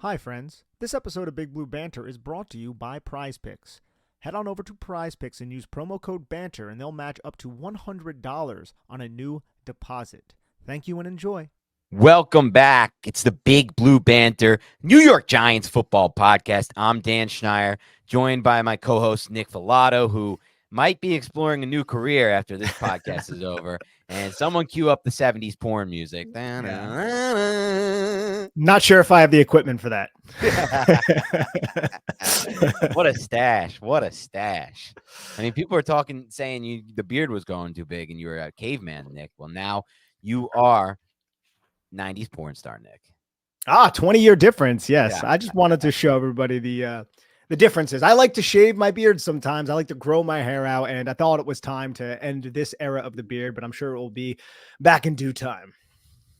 Hi, friends. This episode of Big Blue Banter is brought to you by Prize Picks. Head on over to Prize Picks and use promo code BANTER, and they'll match up to $100 on a new deposit. Thank you and enjoy. Welcome back. It's the Big Blue Banter New York Giants football podcast. I'm Dan Schneier, joined by my co-host Nick Filato, who might be exploring a new career after this podcast is over. And someone cue up the 70s porn music. Yeah. Not sure if I have the equipment for that. What a stash. What a stash. I mean, people are saying the beard was growing too big and you were a caveman, Nick. Well, now you are 90s porn star, Nick. 20-year difference. Yes. Yeah. I just wanted to show everybody the differences. I like to shave my beard sometimes. I like to grow my hair out, and I thought it was time to end this era of the beard, but I'm sure it will be back in due time.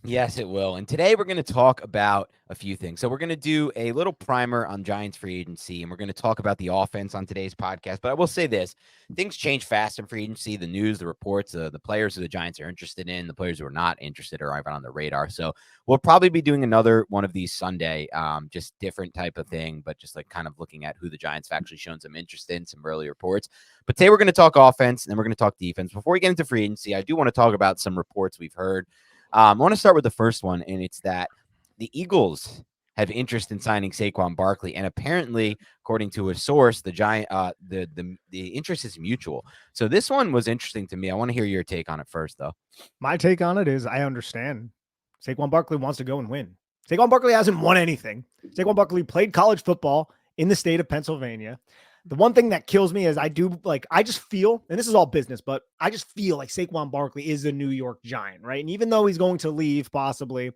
Yes, it will. And today we're going to talk about a few things. So we're going to do a little primer on Giants free agency, and we're going to talk about the offense on today's podcast. But I will say this, things change fast in free agency. The news, the reports, the players who the Giants are interested in, the players who are not interested are even on the radar. So we'll probably be doing another one of these Sunday, just different type of thing, but just like kind of looking at who the Giants have actually shown some interest in, some early reports. But today we're going to talk offense, and then we're going to talk defense. Before we get into free agency, I do want to talk about some reports we've heard. I want to start with the first one, and it's that the Eagles have interest in signing Saquon Barkley, and apparently, according to a source, the interest is mutual. So this one was interesting to me. I want to hear your take on it first, though. My take on it is I understand. Saquon Barkley wants to go and win. Saquon Barkley hasn't won anything. Saquon Barkley played college football in the state of Pennsylvania. The one thing that kills me is I just feel, and this is all business, but I just feel like Saquon Barkley is a New York Giant, right? And even though he's going to leave possibly,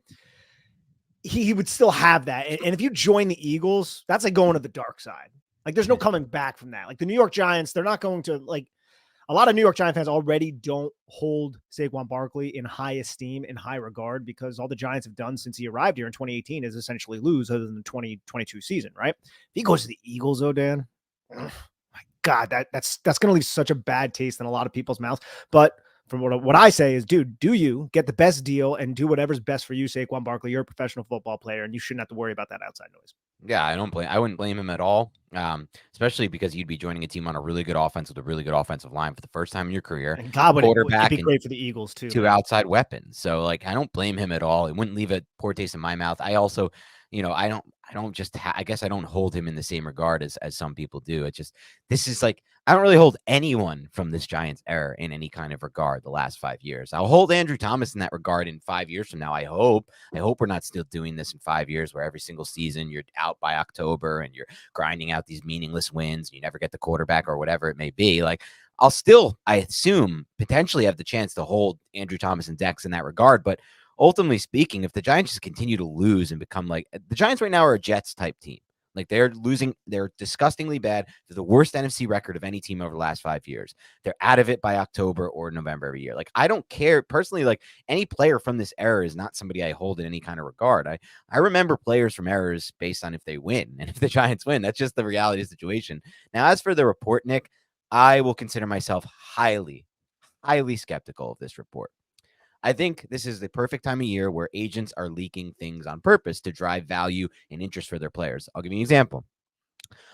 he would still have that. And if you join the Eagles, that's like going to the dark side. Like there's no coming back from that. Like the New York Giants, they're not going to a lot of New York Giant fans already don't hold Saquon Barkley in high esteem, in high regard, because all the Giants have done since he arrived here in 2018 is essentially lose other than the 2022 season, right? If he goes to the Eagles, though, Dan, my God, that's going to leave such a bad taste in a lot of people's mouths. But from what I say is, dude, do you get the best deal and do whatever's best for you, Saquon Barkley? You're a professional football player, and you shouldn't have to worry about that outside noise. Yeah, I wouldn't blame him at all, especially because you'd be joining a team on a really good offense with a really good offensive line for the first time in your career. And God, quarterback it'd be great for the Eagles too. Two outside weapons. So like, I don't blame him at all. It wouldn't leave a poor taste in my mouth. I also, I guess I don't hold him in the same regard as some people do. It's just, this is like, I don't really hold anyone from this Giants era in any kind of regard the last 5 years. I'll hold Andrew Thomas in that regard in 5 years from now. I hope we're not still doing this in 5 years where every single season you're out by October and you're grinding out these meaningless wins. And you never get the quarterback or whatever it may be. Like, I'll still, I assume, potentially have the chance to hold Andrew Thomas and Dex in that regard. But ultimately speaking, if the Giants just continue to lose and become like the Giants right now are a Jets type team. Like they're losing, they're disgustingly bad. They're the worst NFC record of any team over the last 5 years. They're out of it by October or November every year. Like, I don't care personally. Like, any player from this era is not somebody I hold in any kind of regard. I remember players from eras based on if they win, and if the Giants win, that's just the reality of the situation. Now, as for the report, Nick, I will consider myself highly, highly skeptical of this report. I think this is the perfect time of year where agents are leaking things on purpose to drive value and interest for their players. I'll give you an example.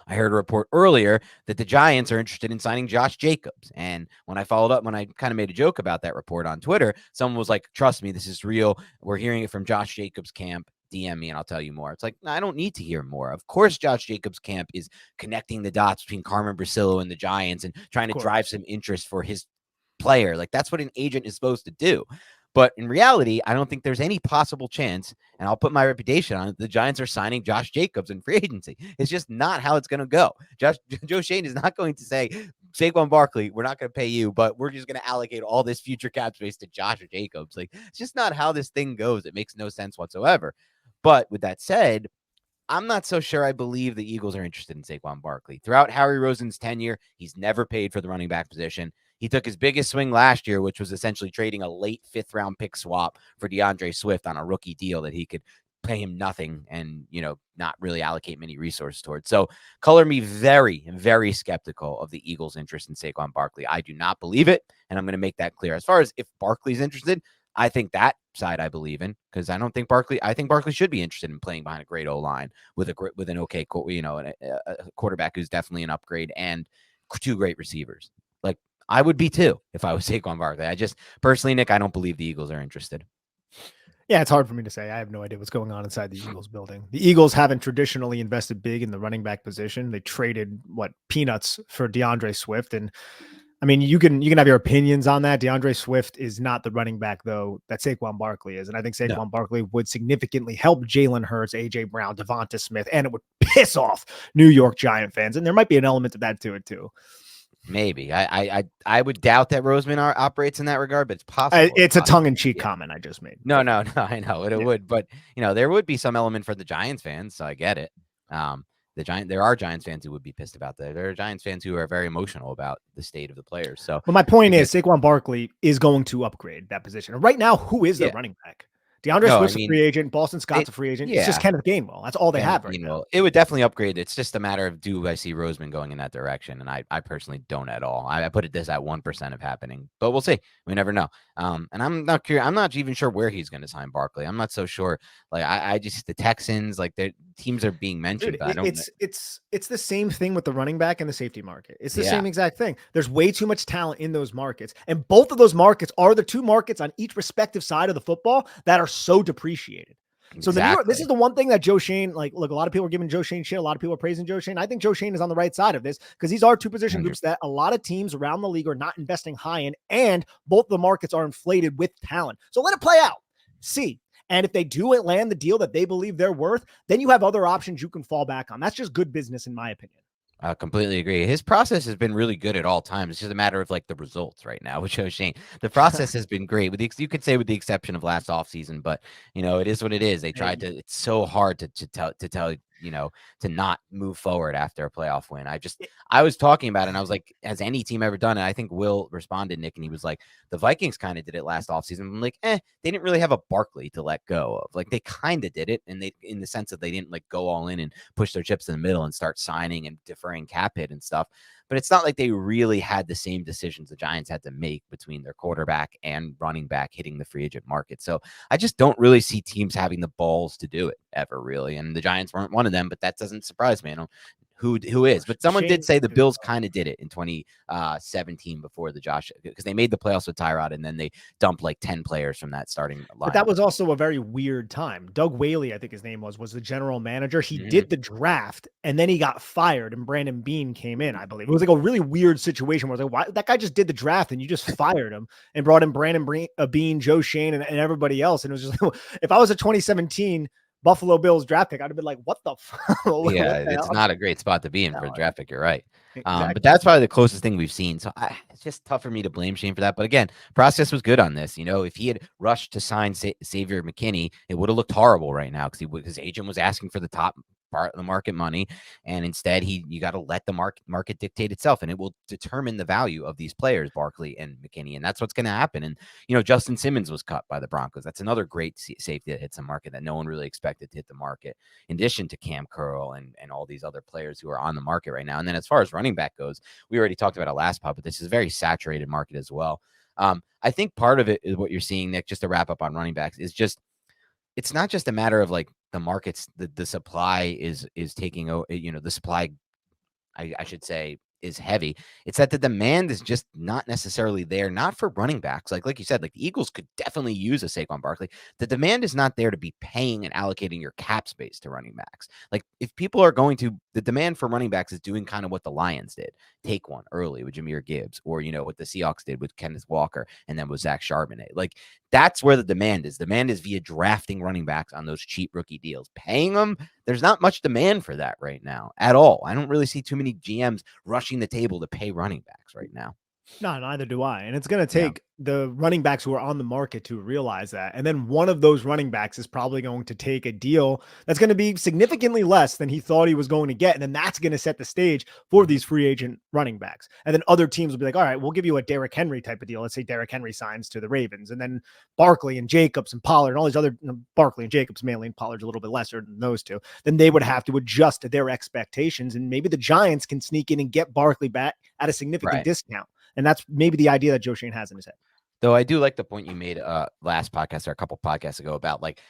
I heard a report earlier that the Giants are interested in signing Josh Jacobs. And when I followed up, when I kind of made a joke about that report on Twitter, someone was like, trust me, this is real. We're hearing it from Josh Jacobs' camp. DM me and I'll tell you more. It's like, no, I don't need to hear more. Of course, Josh Jacobs' camp is connecting the dots between Carmen Brasillo and the Giants and trying to drive some interest for his player. Like, that's what an agent is supposed to do. But in reality, I don't think there's any possible chance, and I'll put my reputation on it, the Giants are signing Josh Jacobs in free agency. It's just not how it's going to go. Joe Schoen is not going to say, Saquon Barkley, we're not going to pay you, but we're just going to allocate all this future cap space to Josh Jacobs. Like, it's just not how this thing goes. It makes no sense whatsoever. But with that said, I'm not so sure I believe the Eagles are interested in Saquon Barkley. Throughout Howie Roseman's tenure, he's never paid for the running back position. He took his biggest swing last year, which was essentially trading a late 5th-round pick swap for DeAndre Swift on a rookie deal that he could pay him nothing and, not really allocate many resources towards. So color me very, very skeptical of the Eagles' interest in Saquon Barkley. I do not believe it, and I'm going to make that clear. As far as if Barkley's interested, I think that side I believe in, because I think Barkley should be interested in playing behind a great O-line with an okay, a quarterback who's definitely an upgrade and two great receivers. Like I would be too if I was Saquon Barkley. I just personally, Nick, I don't believe the Eagles are interested. Yeah, it's hard for me to say. I have no idea what's going on inside the Eagles building. The Eagles haven't traditionally invested big in the running back position. They traded peanuts for DeAndre Swift. And I mean, you can have your opinions on that. DeAndre Swift is not the running back, though, that Saquon Barkley is. And I think Saquon Barkley would significantly help Jalen Hurts, AJ Brown, Devonta Smith, and it would piss off New York Giant fans. And there might be an element of that to it, too. Maybe. I would doubt that Roseman operates in that regard, but it's possible. It's a tongue-in-cheek comment I just made. No, I know it would, but there would be some element for the Giants fans, so I get it. There are Giants fans who would be pissed about that. There are Giants fans who are very emotional about the state of the players. So, but my point is, Saquon Barkley is going to upgrade that position. And right now, who is the running back? DeAndre Swift's a free agent. Boston Scott's a free agent. It's just Kenneth Gainwell. That's all they have right now. It would definitely upgrade. It's just a matter of, do I see Roseman going in that direction? And I personally don't at all. I put this at 1% of happening, but we'll see. We never know. And I'm not curious. I'm not even sure where he's going to sign Barkley. I'm not so sure. Like I just, the Texans, like their teams are being mentioned. Dude, but I don't it's the same thing with the running back and the safety market. It's the same exact thing. There's way too much talent in those markets. And both of those markets are the two markets on each respective side of the football that are so depreciated. So this is the one thing that Joe Schoen, look, a lot of people are giving Joe Schoen shit. A lot of people are praising Joe Schoen. I think Joe Schoen is on the right side of this because these are two position groups that a lot of teams around the league are not investing high in, and both the markets are inflated with talent. So let it play out. See. And if they do land the deal that they believe they're worth, then you have other options you can fall back on. That's just good business, in my opinion. I completely agree. His process has been really good at all times. It's just a matter of the results right now, which shows Shane. The process has been great, you could say with the exception of last offseason, but it is what it is. They tried to. It's so hard to tell to not move forward after a playoff win. I was talking about it and I was like, has any team ever done it? I think Will responded, Nick, and he was like, the Vikings kind of did it last offseason. I'm like, they didn't really have a Barkley to let go of. Like they kind of did it, and they, in the sense that they didn't go all in and push their chips in the middle and start signing and deferring cap hit and stuff. But it's not like they really had the same decisions the Giants had to make between their quarterback and running back hitting the free agent market. So I just don't really see teams having the balls to do it ever, really. And the Giants weren't one of them, but that doesn't surprise me. I don't who is. But someone did say the Bills kind of did it in 2017 before the Josh, because they made the playoffs with Tyrod and then they dumped 10 players from that starting line. But that was also a very weird time. Doug Whaley, I think his name was the general manager. He did the draft and then he got fired and Brandon Beane came in, I believe. It was a really weird situation where why that guy just did the draft and you just fired him and brought in Brandon Beane, Joe Schoen, and everybody else. And it was just if I was a 2017 Buffalo Bills draft pick, I'd have been like, what the fuck? It's not a great spot to be in for a draft pick. You're right. Exactly. But that's probably the closest thing we've seen. So it's just tough for me to blame Shane for that. But again, process was good on this. If he had rushed to sign Xavier McKinney, it would have looked horrible right now because his agent was asking for the top part of the market money, and instead you got to let the market dictate itself, and it will determine the value of these players, Barkley and McKinney, and that's what's going to happen. And Justin Simmons was cut by the Broncos. That's another great safety that hits the market that no one really expected to hit the market, in addition to Cam Curl and all these other players who are on the market right now. And then as far as running back goes, we already talked about it last pod, but this is a very saturated market as well. I think part of it is what you're seeing, Nick, just to wrap up on running backs, is just, it's not just a matter of the markets, the supply is taking over, the supply, I should say, is heavy. It's that the demand is just not necessarily there, not for running backs. Like you said, the Eagles could definitely use a Saquon Barkley. The demand is not there to be paying and allocating your cap space to running backs. If people are going to, the demand for running backs is doing kind of what the Lions did. Take one early with Jahmyr Gibbs, or, what the Seahawks did with Kenneth Walker and then with Zach Charbonnet. That's where the demand is. Demand is via drafting running backs on those cheap rookie deals. Paying them, there's not much demand for that right now at all. I don't really see too many GMs rushing the table to pay running backs right now. No, neither do I. And it's going to take the running backs who are on the market to realize that. And then one of those running backs is probably going to take a deal that's going to be significantly less than he thought he was going to get. And then that's going to set the stage for these free agent running backs. And then other teams will be like, all right, we'll give you a Derrick Henry type of deal. Let's say Derrick Henry signs to the Ravens. And then Barkley and Jacobs and Pollard and all these other, Barkley and Jacobs mainly, and Pollard's a little bit lesser than those two. Then they would have to adjust to their expectations. And maybe the Giants can sneak in and get Barkley back at a significant discount. And that's maybe the idea that Joe Schoen has in his head. Though I do like the point you made last podcast or a couple podcasts ago about like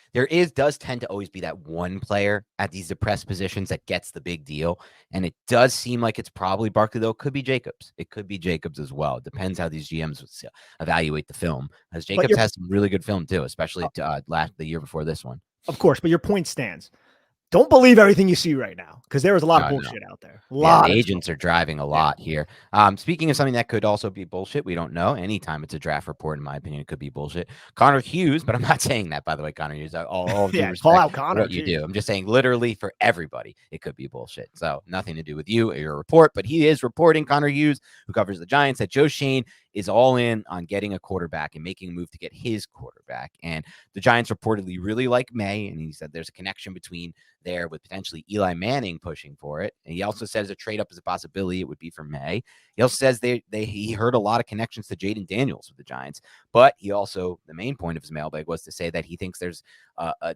does tend to always be that one player at these depressed positions that gets the big deal. And it does seem like it's probably Barkley, though. It could be Jacobs. It could be Jacobs as well. It depends how these GMs evaluate the film. As But Jacobs has some really good film too, especially the year before this one. of course, but your point stands. Don't believe everything you see right now because there is a lot of No. bullshit out there. A Yeah, lot the of agents are driving a lot here. Speaking of something that could also be bullshit, we don't know. Anytime it's a draft report, in my opinion, it could be bullshit. Connor Hughes, but I'm not saying that, by the way, Connor Hughes. All due yeah. Call respect out for Connor. what you Geez. do. I'm just saying, literally for everybody, it could be bullshit. So nothing to do with you or your report, but he is reporting, Connor Hughes, who covers the Giants, that Joe Schoen is all in on getting a quarterback and making a move to get his quarterback. And the Giants reportedly really like May, and he said there's a connection between there with potentially Eli Manning pushing for it. And he also says a trade up is a possibility. It would be for May. He also says he heard a lot of connections to Jaden Daniels with the Giants, but he also, the main point of his mailbag was to say that he thinks there's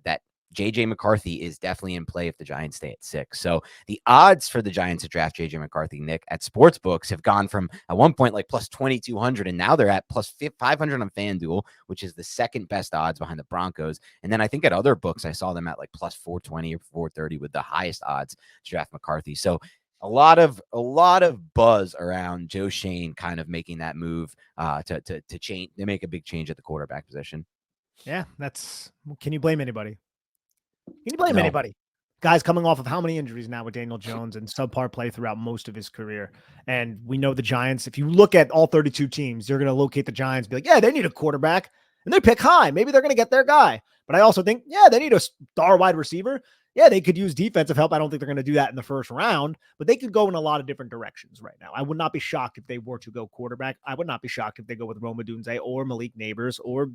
that JJ McCarthy is definitely in play if the Giants stay at 6. So the odds for the Giants to draft JJ McCarthy, Nick, at sports books have gone from at one point like plus 2,200, and now they're at plus 500 on FanDuel, which is the second best odds behind the Broncos. And then I think at other books, I saw them at like plus 420 or 430 with the highest odds to draft McCarthy. So a lot of buzz around Joe Schoen kind of making that move to change, to make a big change at the quarterback position. Yeah, can you blame anybody? Can you blame No. anybody? Guys coming off of how many injuries now with Daniel Jones and subpar play throughout most of his career. And we know the Giants, if you look at all 32 teams, you're going to locate the Giants, be like, yeah, they need a quarterback. And they pick high. Maybe they're going to get their guy. But I also think, yeah, they need a star wide receiver. Yeah, they could use defensive help. I don't think they're going to do that in the first round, but they could go in a lot of different directions right now. I would not be shocked if they were to go quarterback. I would not be shocked if they go with Roma Dunze or Malik Neighbors or,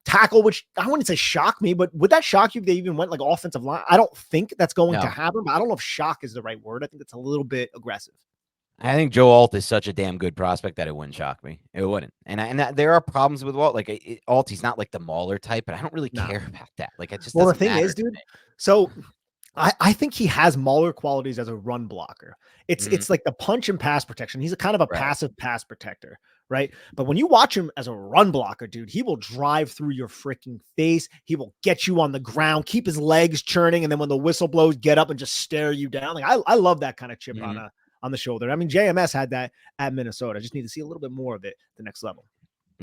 tackle, which I wouldn't say shock me, but would that shock you if they even went like offensive line? I don't think that's going to happen, but I don't know if shock is the right word. I think it's a little bit aggressive. I think Joe Alt is such a damn good prospect that it wouldn't shock me. It wouldn't. And there are problems with Alt. Like Alt, he's not like the Mauler type, but I don't really care about that. Like it just doesn't the thing matter is, dude. So I think he has Mauler qualities as a run blocker. It's like the punch and pass protection. He's a kind of a passive pass protector, right? But when you watch him as a run blocker, dude, he will drive through your freaking face. He will get you on the ground, keep his legs churning, and then when the whistle blows, get up and just stare you down. Like I love that kind of chip on the shoulder. I mean, JMS had that at Minnesota. I just need to see a little bit more of it at the next level.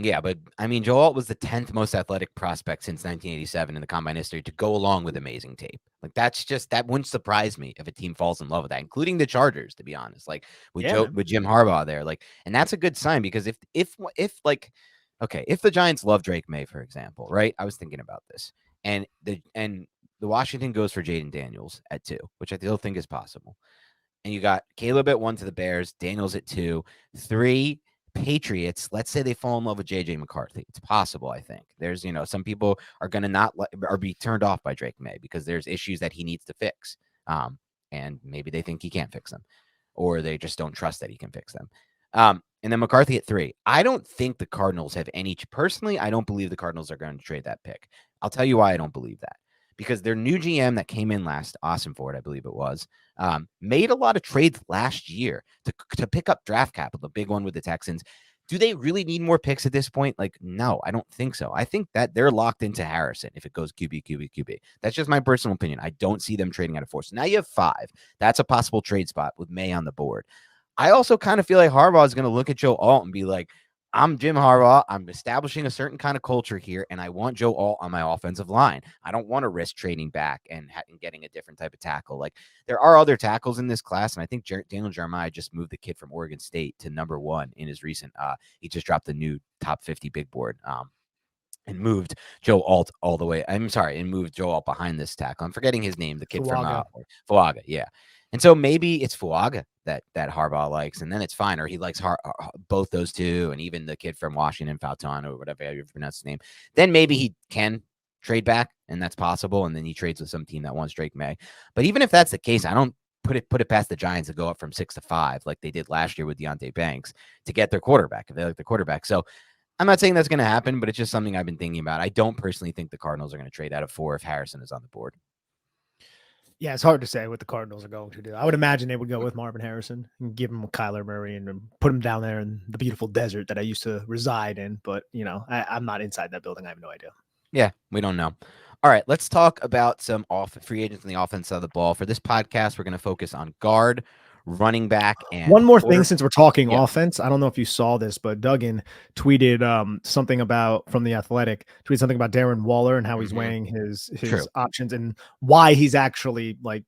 Yeah, but I mean, Joe Alt was the 10th most athletic prospect since 1987 in the combine history to go along with amazing tape. Like that wouldn't surprise me if a team falls in love with that, including the Chargers, to be honest. Like with Jim Harbaugh there, like, and that's a good sign because if the Giants love Drake May, for example, right? I was thinking about this, and the Washington goes for Jaden Daniels at 2, which I still think is possible. And you got Caleb at 1 to the Bears, Daniels at 2, 3 Patriots. Let's say they fall in love with JJ McCarthy. It's possible. I think there's, some people are going to not or be turned off by Drake May because there's issues that he needs to fix. And maybe they think he can't fix them, or they just don't trust that he can fix them. And then McCarthy at 3. I don't think the Cardinals have any. Personally, I don't believe the Cardinals are going to trade that pick. I'll tell you why I don't believe that. Because their new GM that came in last, Austin Ford, I believe it was, made a lot of trades last year to pick up draft capital, the big one with the Texans. Do they really need more picks at this point? Like, no, I don't think so. I think that they're locked into Harrison if it goes QB. That's just my personal opinion. I don't see them trading out of 4. So now you have 5. That's a possible trade spot with May on the board. I also kind of feel like Harbaugh is going to look at Joe Alt and be like, I'm Jim Harbaugh. I'm establishing a certain kind of culture here, and I want Joe Alt on my offensive line. I don't want to risk trading back and getting a different type of tackle. Like, there are other tackles in this class, and I think Daniel Jeremiah just moved the kid from Oregon State to number 1 in his recent. He just dropped the new top 50 big board. And moved Joe Alt all the way. I'm sorry, and moved Joe Alt behind this tackle. I'm forgetting his name, the kid from Fuaga. Yeah. And so maybe it's Fuaga that Harbaugh likes, and then it's fine. Or he likes both those two, and even the kid from Washington, Falton, or whatever you pronounce his name. Then maybe he can trade back, and that's possible. And then he trades with some team that wants Drake May. But even if that's the case, I don't put it past the Giants to go up from 6 to 5 like they did last year with Deonte Banks to get their quarterback if they like the quarterback. So I'm not saying that's going to happen, but it's just something I've been thinking about. I don't personally think the Cardinals are going to trade out of 4 if Harrison is on the board. Yeah, it's hard to say what the Cardinals are going to do. I would imagine they would go with Marvin Harrison and give him Kyler Murray and put him down there in the beautiful desert that I used to reside in. But, I'm not inside that building. I have no idea. Yeah, we don't know. All right, let's talk about some free agents on the offense side of the ball. For this podcast, we're going to focus on guard, running back, and One more thing, quarter. since we're talking Yeah. offense, I don't know if you saw this, but Duggan tweeted something about from the Athletic, tweeted something about Darren Waller and how he's weighing his True. options and why he's actually like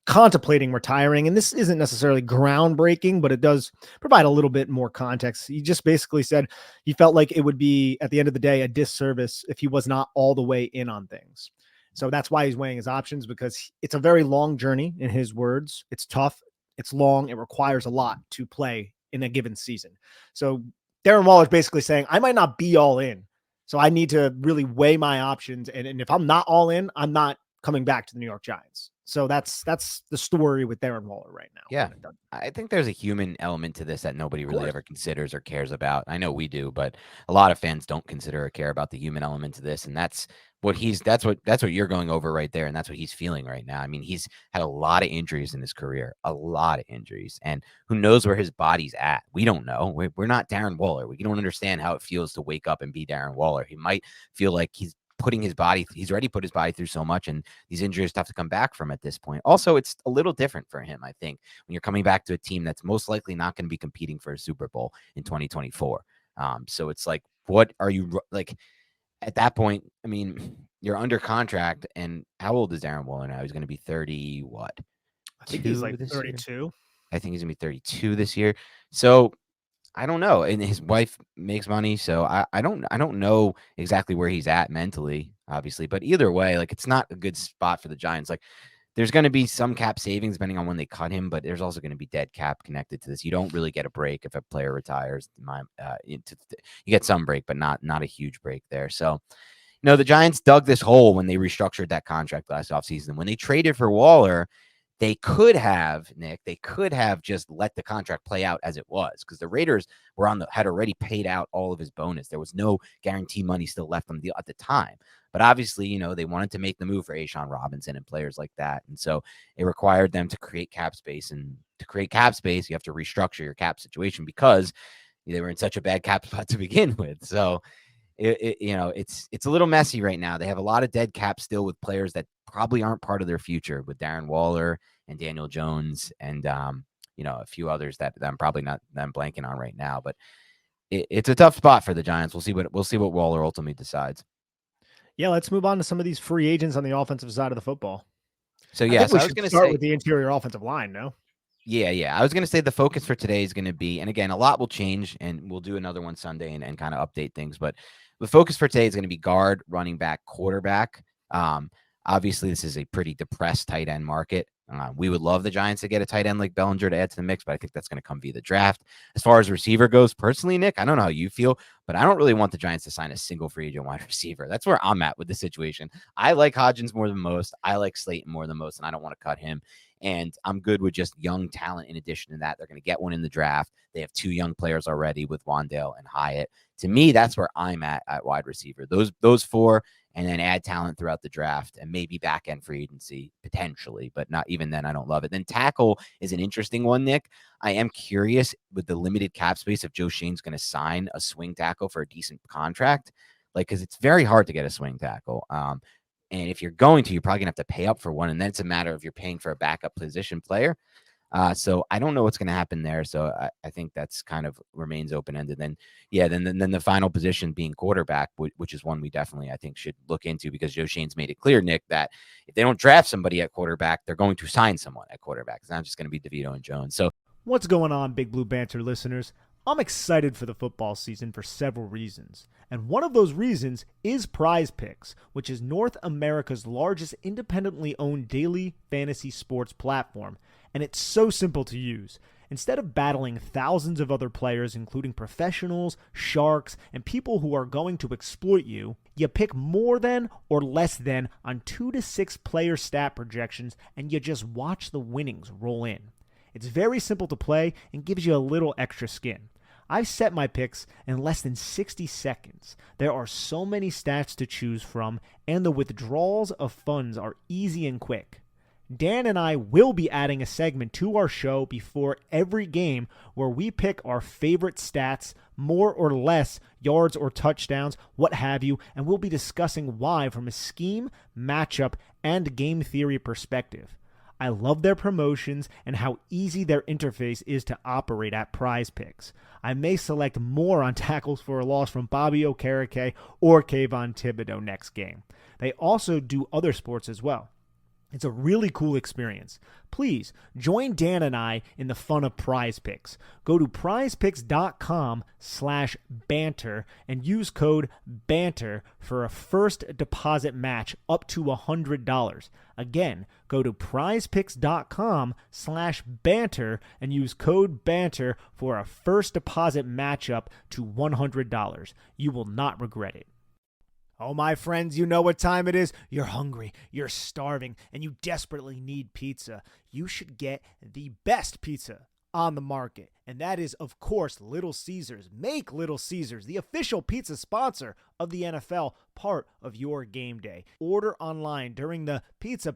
contemplating retiring. And this isn't necessarily groundbreaking, but it does provide a little bit more context. He just basically said he felt like it would be, at the end of the day, a disservice if he was not all the way in on things. So that's why he's weighing his options, because it's a very long journey, in his words. It's tough. It's long. It requires a lot to play in a given season. So Darren Waller is basically saying, I might not be all in. So I need to really weigh my options. And if I'm not all in, I'm not coming back to the New York Giants. So that's the story with Darren Waller right now. Yeah. I think there's a human element to this that nobody really course. ever considers or cares about. I know we do, but a lot of fans don't consider or care about the human element to this. And that's what you're going over right there. And that's what he's feeling right now. I mean, he's had a lot of injuries in his career, a lot of injuries, and who knows where his body's at. We don't know. We're not Darren Waller. We don't understand how it feels to wake up and be Darren Waller. He might feel like he's already put his body through so much, and these injuries have to come back from at this point. Also, it's a little different for him, I think, when you're coming back to a team that's most likely not going to be competing for a Super Bowl in 2024. So it's like, what are you like at that point? I mean, you're under contract, and how old is Darren Waller now? He's going to be 30, what? I think he's like 32. Year? I think he's going to be 32 this year. So I don't know. And his wife makes money, so I don't know exactly where he's at mentally, obviously. But either way, like, it's not a good spot for the Giants. Like, there's going to be some cap savings depending on when they cut him, but there's also going to be dead cap connected to this. You don't really get a break if a player retires. You get some break, but not a huge break there. So, the Giants dug this hole when they restructured that contract last offseason. When they traded for Waller, they could have just let the contract play out as it was, because the Raiders had already paid out all of his bonus. There was no guarantee money still left on the deal at the time. But obviously, they wanted to make the move for Ashawn Robinson and players like that. And so it required them to create cap space. And to create cap space, you have to restructure your cap situation, because they were in such a bad cap spot to begin with. So it's a little messy right now. They have a lot of dead cap still with players that probably aren't part of their future, with Darren Waller and Daniel Jones and a few others that I'm probably not I'm blanking on right now. But it's a tough spot for the Giants. We'll see what Waller ultimately decides. Yeah, let's move on to some of these free agents on the offensive side of the football. So yeah, I think we should start with the interior offensive line. No. Yeah. I was going to say the focus for today is going to be, and again, a lot will change, and we'll do another one Sunday and kind of update things. But the focus for today is going to be guard, running back, quarterback. Obviously, this is a pretty depressed tight end market. We would love the Giants to get a tight end like Bellinger to add to the mix, but I think that's going to come via the draft. As far as receiver goes, personally, Nick, I don't know how you feel, but I don't really want the Giants to sign a single free agent wide receiver. That's where I'm at with the situation. I like Hodgins more than most. I like Slayton more than most, and I don't want to cut him. And I'm good with just young talent. In addition to that, they're going to get one in the draft. They have two young players already with Wandale and Hyatt. To me, that's where I'm at wide receiver. Those four, and then add talent throughout the draft and maybe back end free agency potentially, but not even then. I don't love it. Then tackle is an interesting one, Nick. I am curious with the limited cap space if Joe Schoen's going to sign a swing tackle for a decent contract, because it's very hard to get a swing tackle. And if you're going to, you're probably gonna have to pay up for one. And then it's a matter of you're paying for a backup position player. So I don't know what's going to happen there. So I think that's kind of remains open-ended. Then the final position being quarterback, which is one we definitely, I think, should look into, because Joe Schoen's made it clear, Nick, that if they don't draft somebody at quarterback, they're going to sign someone at quarterback. It's not just going to be DeVito and Jones. So what's going on, Big Blue Banter listeners? I'm excited for the football season for several reasons. And one of those reasons is Prize Picks, which is North America's largest independently owned daily fantasy sports platform. And it's so simple to use. Instead of battling thousands of other players, including professionals, sharks, and people who are going to exploit you, you pick more than or less than on 2 to 6 player stat projections, and you just watch the winnings roll in. It's very simple to play and gives you a little extra skin. I've set my picks in less than 60 seconds. There are so many stats to choose from, and the withdrawals of funds are easy and quick. Dan and I will be adding a segment to our show before every game where we pick our favorite stats, more or less yards or touchdowns, what have you, and we'll be discussing why from a scheme, matchup, and game theory perspective. I love their promotions and how easy their interface is to operate at Prize Picks. I may select more on tackles for a loss from Bobby Okereke or Kayvon Thibodeau next game. They also do other sports as well. It's a really cool experience. Please join Dan and I in the fun of Prize Picks. Go to prizepicks.com/banter and use code BANTER for a first deposit match up to $100. Again, go to prizepicks.com/banter and use code BANTER for a first deposit match up to $100. You will not regret it. Oh, my friends, you know what time it is. You're hungry, you're starving, and you desperately need pizza. You should get the best pizza on the market, and that is, of course, Little Caesars. Make Little Caesars the official pizza sponsor of the NFL part of your game day. Order online during the Pizza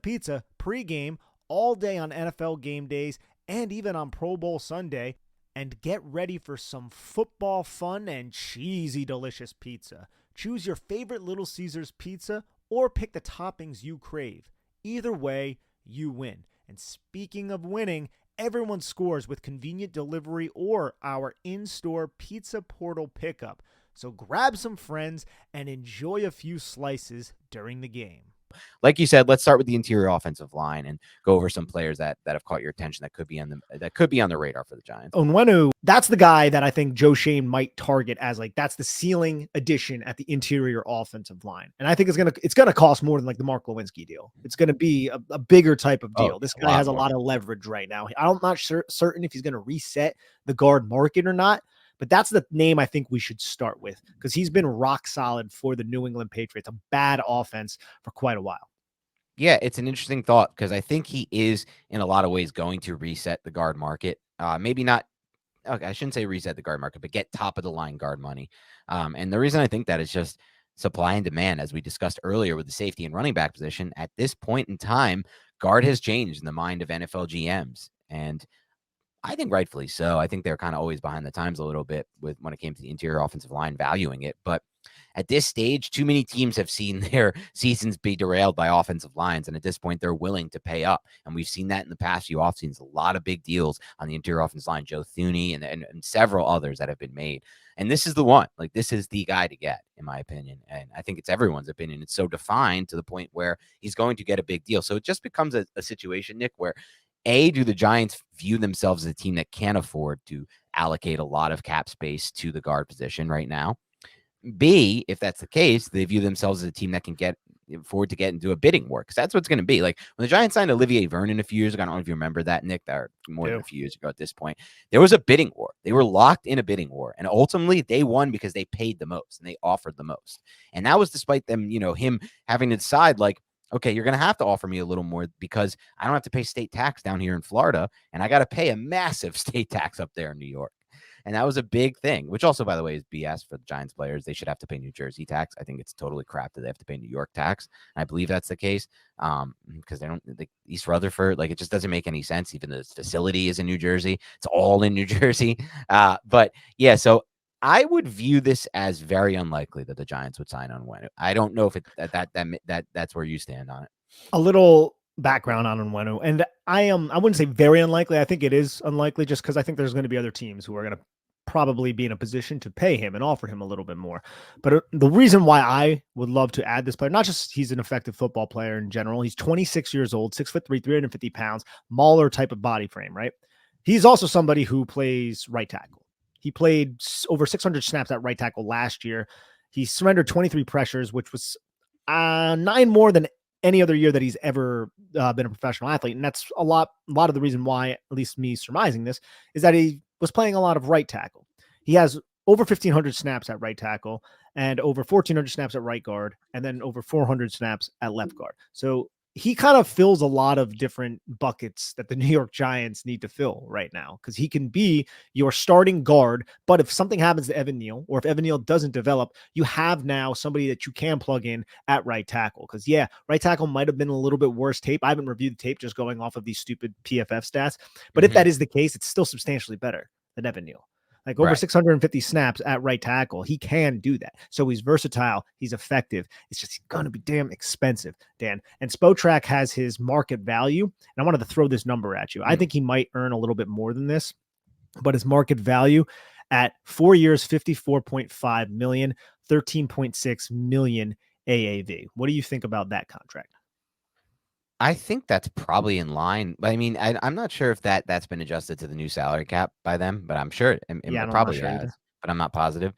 pregame all day on NFL game days and even on Pro Bowl Sunday, and get ready for some football fun and cheesy, delicious pizza. Choose your favorite Little Caesars pizza or pick the toppings you crave. Either way, you win. And speaking of winning, everyone scores with convenient delivery or our in-store pizza portal pickup. So grab some friends and enjoy a few slices during the game. Like you said, let's start with the interior offensive line and go over some players that have caught your attention that could be on the radar for the Giants. Onwenu, that's the guy that I think Joe Schoen might target as like that's the ceiling addition at the interior offensive line, and I think it's gonna cost more than like the Mark Lewinsky deal. It's gonna be a bigger type of deal. This guy has a lot of leverage right now. I'm not certain if he's gonna reset the guard market or not. But that's the name I think we should start with because he's been rock solid for the New England Patriots, a bad offense for quite a while. Yeah, it's an interesting thought because I think he is in a lot of ways going to reset the guard market. Maybe not. Okay, I shouldn't say reset the guard market, but get top of the line guard money. And the reason I think that is just supply and demand, as we discussed earlier with the safety and running back position. At this point in time, guard has changed in the mind of NFL GMs, and I think rightfully so. I think they're kind of always behind the times a little bit with when it came to the interior offensive line valuing it. But at this stage, too many teams have seen their seasons be derailed by offensive lines. And at this point, they're willing to pay up. And we've seen that in the past few off seasons, a lot of big deals on the interior offensive line, Joe Thuney and several others that have been made. And this is the one, like this is the guy to get, in my opinion. And I think it's everyone's opinion. It's so defined to the point where he's going to get a big deal. So it just becomes a situation, Nick, where do the Giants view themselves as a team that can't afford to allocate a lot of cap space to the guard position right now? B, if that's the case, they view themselves as a team that can afford to get into a bidding war because that's what's going to be. Like when the Giants signed Olivier Vernon a few years ago, I don't know if you remember that, Nick, that more than a few years ago at this point, there was a bidding war. They were locked in a bidding war, and ultimately they won because they paid the most and they offered the most. And that was despite them, him having to decide like, okay, you're going to have to offer me a little more because I don't have to pay state tax down here in Florida, and I got to pay a massive state tax up there in New York. And that was a big thing, which also, by the way, is BS for the Giants players. They should have to pay New Jersey tax. I think it's totally crap that they have to pay New York tax. And I believe that's the case because they don't, like East Rutherford, like it just doesn't make any sense. Even the facility is in New Jersey. It's all in New Jersey. But yeah, so I would view this as very unlikely that the Giants would sign Onwenu. I don't know if that's where you stand on it. A little background on Onwenu, and I wouldn't say very unlikely. I think it is unlikely just because I think there's going to be other teams who are going to probably be in a position to pay him and offer him a little bit more. But the reason why I would love to add this player, not just he's an effective football player in general, he's 26 years old, 6'3", 350 pounds, Mauler type of body frame, right? He's also somebody who plays right tackle. He played over 600 snaps at right tackle last year. He surrendered 23 pressures, which was 9 more than any other year that he's ever been a professional athlete. And that's a lot of the reason why, at least me surmising this, is that he was playing a lot of right tackle. He has over 1,500 snaps at right tackle and over 1,400 snaps at right guard, and then over 400 snaps at left guard. So he kind of fills a lot of different buckets that the New York Giants need to fill right now, because he can be your starting guard. But if something happens to Evan Neal, or if Evan Neal doesn't develop, you have now somebody that you can plug in at right tackle. Because, yeah, right tackle might have been a little bit worse tape. I haven't reviewed the tape just going off of these stupid PFF stats. But if that is the case, it's still substantially better than Evan Neal. Like over 650 snaps at right tackle. He can do that. So he's versatile. He's effective. It's just going to be damn expensive, Dan. And Spotrac has his market value. And I wanted to throw this number at you. I think he might earn a little bit more than this, but his market value at 4 years, 54.5 million, 13.6 million AAV. What do you think about that contract? I think that's probably in line. But I mean, I'm not sure if that's been adjusted to the new salary cap by them, but I'm sure it probably has, but I'm not positive.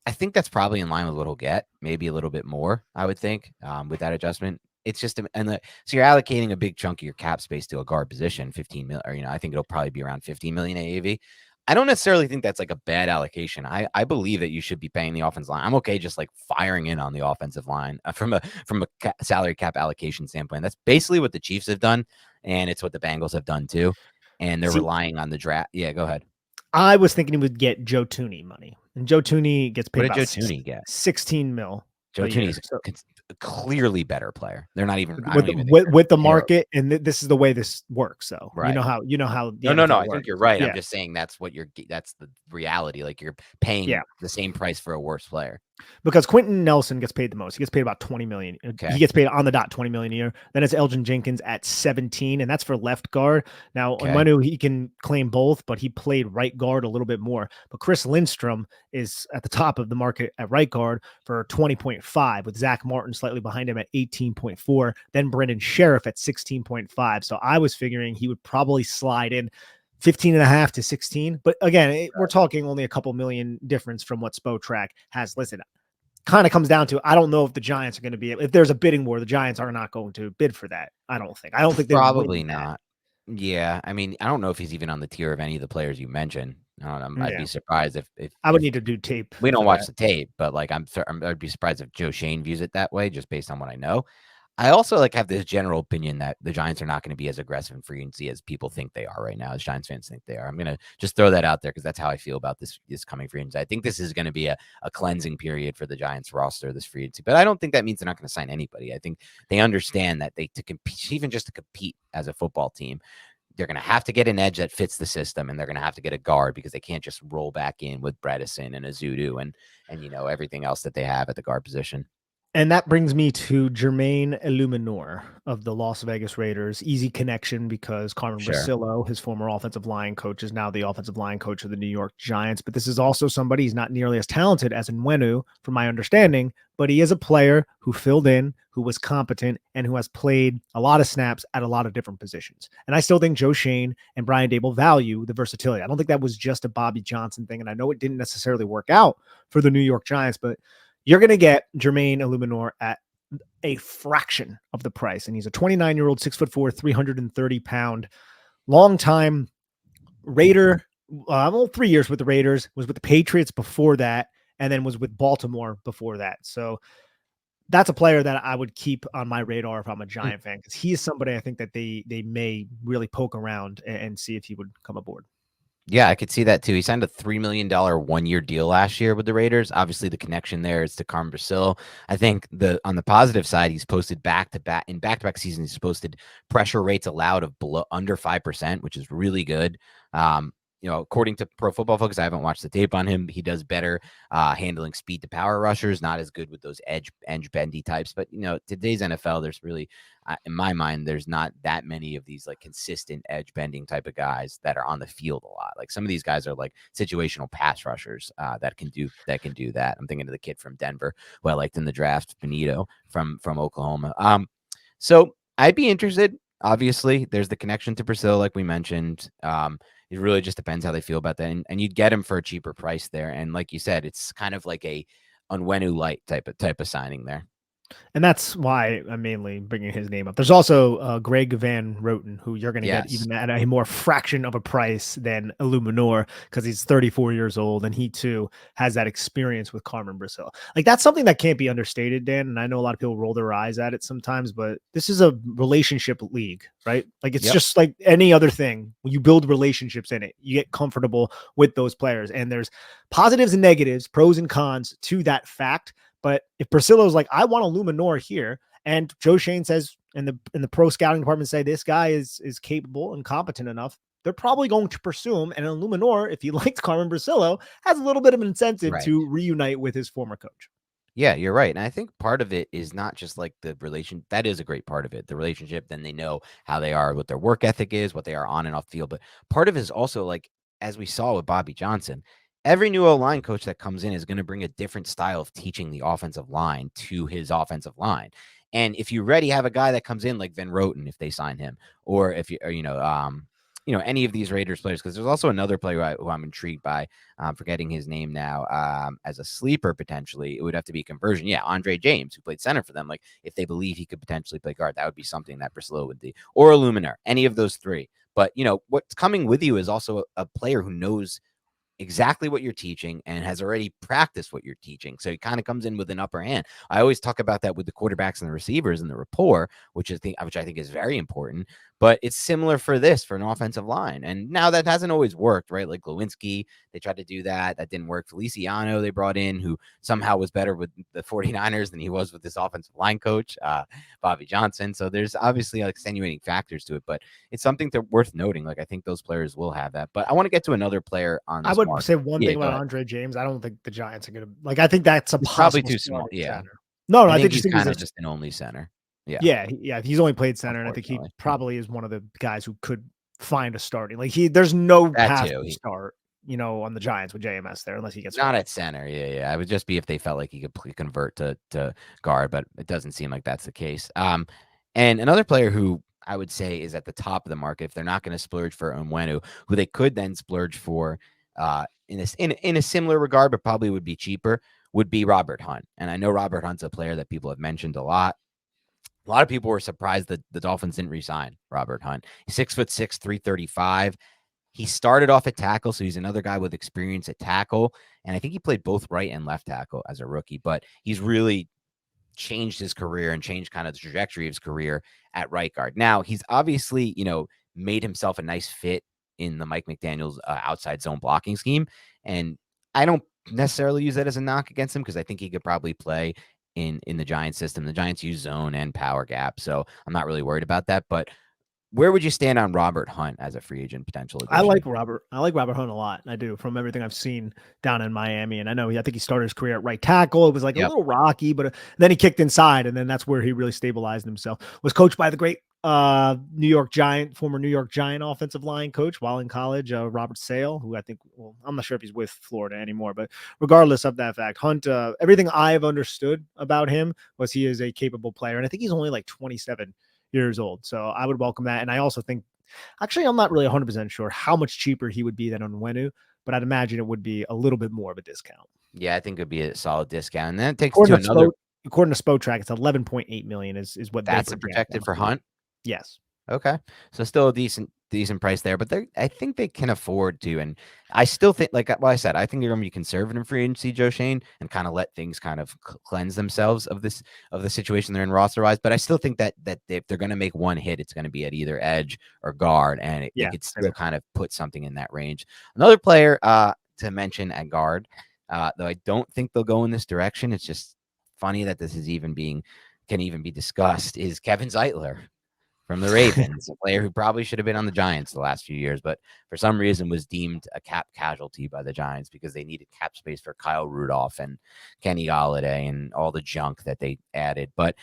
I think that's probably in line with what he'll get, maybe a little bit more, I would think, with that adjustment. It's just, so you're allocating a big chunk of your cap space to a guard position, 15 million, or, I think it'll probably be around 15 million AAV. I don't necessarily think that's like a bad allocation. I believe that you should be paying the offensive line. I'm okay just like firing in on the offensive line from a salary cap allocation standpoint. That's basically what the Chiefs have done, and it's what the Bengals have done too. And they're relying on the draft. Yeah, go ahead. I was thinking he would get Joe Thuney money, and Joe Thuney gets paid about Joe Thuney get? 16 mil. Joe Thuney's a clearly better player. They're not even with the market, and this is the way this works. So right. you know how no. I think you're right. Yeah. I'm just saying that's the reality. Like you're paying the same price for a worse player. Because Quentin Nelson gets paid the most. He gets paid about 20 million. Okay. He gets paid on the dot 20 million a year. Then it's Elgin Jenkins at 17, and that's for left guard. Now, Onwenu, he can claim both, but he played right guard a little bit more. But Chris Lindstrom is at the top of the market at right guard for 20.5, with Zach Martin slightly behind him at 18.4. Then Brendan Sheriff at 16.5. So I was figuring he would probably slide in 15.5 to 16. But again, we're talking only a couple million difference from what Spotrac has listed. Kind of comes down to, I don't know if the Giants are going to be, if there's a bidding war, the Giants are not going to bid for that. I don't think probably not. Yeah. I mean, I don't know if he's even on the tier of any of the players you mentioned. I don't know. I'd be surprised if I would need to do tape. We don't watch the tape, but like I'd be surprised if Joe Schoen views it that way, just based on what I know. I also have this general opinion that the Giants are not going to be as aggressive in free agency as people think they are right now, as Giants fans think they are. I'm going to just throw that out there because that's how I feel about this coming free agency. I think this is going to be a cleansing period for the Giants roster, this free agency. But I don't think that means they're not going to sign anybody. I think they understand that to compete, even just to compete as a football team, they're going to have to get an edge that fits the system, and they're going to have to get a guard because they can't just roll back in with Bredesen and Azudu and everything else that they have at the guard position. And that brings me to Jermaine Illuminor of the Las Vegas Raiders. Easy connection because Carmen Brasillo, his former offensive line coach, is now the offensive line coach of the New York Giants. But this is also somebody, he's not nearly as talented as Onwenu, from my understanding, but he is a player who filled in, who was competent, and who has played a lot of snaps at a lot of different positions. And I still think Joe Schoen and Brian Daboll value the versatility. I don't think that was just a Bobby Johnson thing. And I know it didn't necessarily work out for the New York Giants, but you're going to get Jermaine Illuminor at a fraction of the price. And he's a 29-year-old, 6'4", 330-pound, longtime Raider. 3 years with the Raiders, was with the Patriots before that, and then was with Baltimore before that. So that's a player that I would keep on my radar if I'm a Giant fan, because he is somebody I think that they may really poke around and see if he would come aboard. Yeah, I could see that too. He signed a $3 million 1-year deal last year with the Raiders. Obviously, the connection there is to Carmen Brasillo. I think on the positive side, he's posted back-to-back seasons. He's posted pressure rates allowed of under 5%, which is really good. According to Pro Football Focus, I haven't watched the tape on him. He does better handling speed to power rushers, not as good with those edge bendy types. But, today's NFL, there's really, in my mind, there's not that many of these like consistent edge bending type of guys that are on the field a lot. Like some of these guys are like situational pass rushers that can do that. I'm thinking of the kid from Denver who I liked in the draft, Benito from Oklahoma. So I'd be interested. Obviously, there's the connection to Brasillo, like we mentioned. It really just depends how they feel about that. And you'd get him for a cheaper price there. And like you said, it's kind of like a Onwenu light type of signing there. And that's why I'm mainly bringing his name up. There's also Greg Van Roten, who you're going to get Yes. even at a more fraction of a price than Illuminor because he's 34 years old and he too has that experience with Carmen Brasil. Like that's something that can't be understated, Dan. And I know a lot of people roll their eyes at it sometimes, but this is a relationship league, right? Like it's Yep. just like any other thing. When you build relationships in it, you get comfortable with those players, and there's positives and negatives, pros and cons to that fact. But if Priscilla's like, I want a Luminor here, and Joe Schoen says, and the pro scouting department say this guy is capable and competent enough, they're probably going to pursue him. And a Luminor, if he likes Carmen Brasillo, has a little bit of an incentive Right. to reunite with his former coach. Yeah, you're right. And I think part of it is not just like the relation. That is a great part of it. The relationship, then they know how they are, what their work ethic is, what they are on and off field. But part of it is also like, as we saw with Bobby Johnson, every new O-line coach that comes in is going to bring a different style of teaching the offensive line to his offensive line. And if you already have a guy that comes in like Van Roten, if they sign him, or if you, or, any of these Raiders players, because there's also another player who I'm intrigued by. I'm forgetting his name now. As a sleeper, potentially, it would have to be conversion. Yeah, Andre James, who played center for them. Like, if they believe he could potentially play guard, that would be something that Priscilla would do, or Illuminar, any of those three. But what's coming with you is also a player who knows exactly what you're teaching and has already practiced what you're teaching. So he kind of comes in with an upper hand. I always talk about that with the quarterbacks and the receivers and the rapport, which I think is very important. But it's similar for an offensive line. And now that hasn't always worked, right? Like Lewinsky, they tried to do that. That didn't work. Feliciano, they brought in, who somehow was better with the 49ers than he was with this offensive line coach, Bobby Johnson. So there's obviously extenuating factors to it, but it's something that's worth noting. Like, I think those players will have that. But I want to get to another player on I this would market. say one Yeah, thing go about ahead. Andre James. I don't think the Giants are going to like. I think that's a He's probably possible too small. starting Yeah. center. No, I I think think he's just think he's kind a of just an only center. Yeah. yeah. He's only played center, and I think he Unfortunately. probably is one of the guys who could find a starting. Like there's no That path too. to start, on the Giants with JMS there unless he gets Not hurt. at center. Yeah. It would just be if they felt like he could convert to guard, but it doesn't seem like that's the case. And another player who I would say is at the top of the market, if they're not going to splurge for Onwenu, who they could then splurge for in a similar regard, but probably would be cheaper, would be Robert Hunt. And I know Robert Hunt's a player that people have mentioned a lot. A lot of people were surprised that the Dolphins didn't re-sign Robert Hunt. He's 6'6", 335. He started off at tackle, so he's another guy with experience at tackle. And I think he played both right and left tackle as a rookie, but he's really changed his career and changed kind of the trajectory of his career at right guard. Now, he's obviously, made himself a nice fit in the Mike McDaniel's outside zone blocking scheme. And I don't necessarily use that as a knock against him because I think he could probably play in the Giants system. The Giants use zone and power gap, so I'm not really worried about that. But where would you stand on Robert Hunt as a free agent potential addition? I like Robert Hunt a lot. I do, from everything I've seen down in Miami. And I know I think he started his career at right tackle. It was like a Yep. little rocky, but then he kicked inside, and then that's where he really stabilized himself. Was coached by the great former New York Giant offensive line coach while in college, Robert Sale, who I think, well, I'm not sure if he's with Florida anymore, but regardless of that fact, Hunt, everything I've understood about him was he is a capable player. And I think he's only like 27 years old. So I would welcome that. And I also think, actually, I'm not really 100% sure how much cheaper he would be than Onwenu, but I'd imagine it would be a little bit more of a discount. Yeah, I think it'd be a solid discount. And then it takes to According to another. Spotrac, it's 11.8 million is what they That's the project. projected for Hunt. Yes. Okay. So still a decent price there, but I think they can afford to. And I still think, like I said, I think they're going to be conservative in free agency, Joe Schoen, and kind of let things kind of cleanse themselves of the situation they're in roster wise. But I still think that if they're going to make one hit, it's going to be at either edge or guard, and they Yeah. could still kind of put something in that range. Another player to mention at guard, though I don't think they'll go in this direction. It's just funny that this is can even be discussed, is Kevin Zeitler from the Ravens, a player who probably should have been on the Giants the last few years, but for some reason was deemed a cap casualty by the Giants because they needed cap space for Kyle Rudolph and Kenny Galladay and all the junk that they added. But,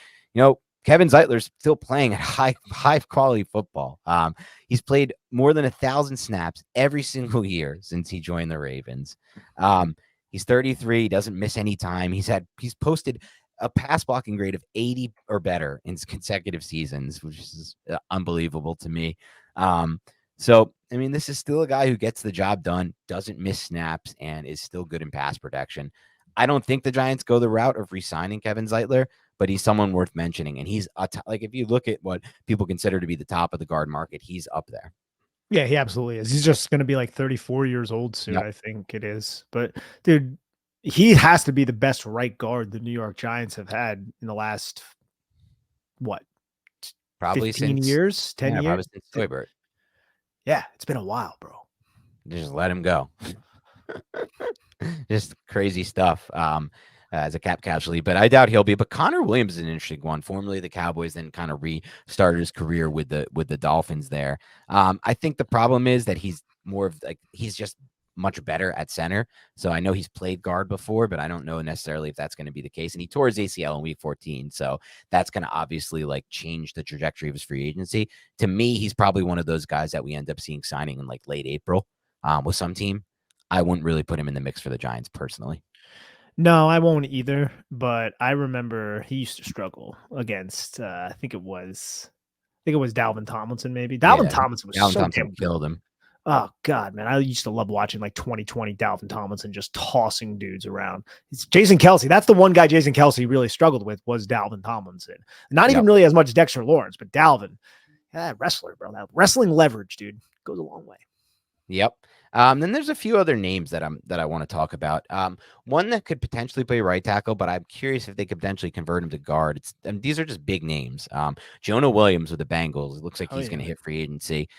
Kevin Zeitler's still playing at high quality football. He's played more than 1,000 snaps every single year since he joined the Ravens. He's 33. He doesn't miss any time. He's posted a pass blocking grade of 80 or better in consecutive seasons, which is unbelievable to me. So, I mean, this is still a guy who gets the job done, doesn't miss snaps, and is still good in pass protection. I don't think the Giants go the route of re-signing Kevin Zeitler, but he's someone worth mentioning. And he's like, if you look at what people consider to be the top of the guard market, he's up there. Yeah, he absolutely is. He's just going to be like 34 years old soon, Yep. I think it is. But dude, he has to be the best right guard the New York Giants have had in the last what, Probably 15 since, years, 10 yeah, years? probably since Toybert. Yeah, it's been a while, bro. Just let him go. Just crazy stuff. As a cap casualty, but I doubt he'll be. But Connor Williams is an interesting one. Formerly the Cowboys, then kind of restarted his career with the Dolphins there. I think the problem is that he's more of like he's just much better at center. So I know he's played guard before, but I don't know necessarily if that's going to be the case. And he tore his ACL in week 14. So that's going to obviously like change the trajectory of his free agency. To me, he's probably one of those guys that we end up seeing signing in like late April with some team. I wouldn't really put him in the mix for the Giants personally. No, I won't either. But I remember he used to struggle against. I think it was Dalvin Tomlinson. Maybe Dalvin Yeah, Tomlinson was Allen so Thompson damn good. killed him. Oh God, man! I used to love watching like 2020 Dalvin Tomlinson just tossing dudes around. It's Jason Kelsey. That's the one guy Jason Kelsey really struggled with was Dalvin Tomlinson. Not even really as much Dexter Lawrence, but Dalvin. Yeah, that wrestler, bro. That wrestling leverage, dude, goes a long way. Yep. Then there's a few other names that I want to talk about. One that could potentially play right tackle, but I'm curious if they could potentially convert him to guard. These are just big names. Jonah Williams with the Bengals. It looks like he's going to hit free agency.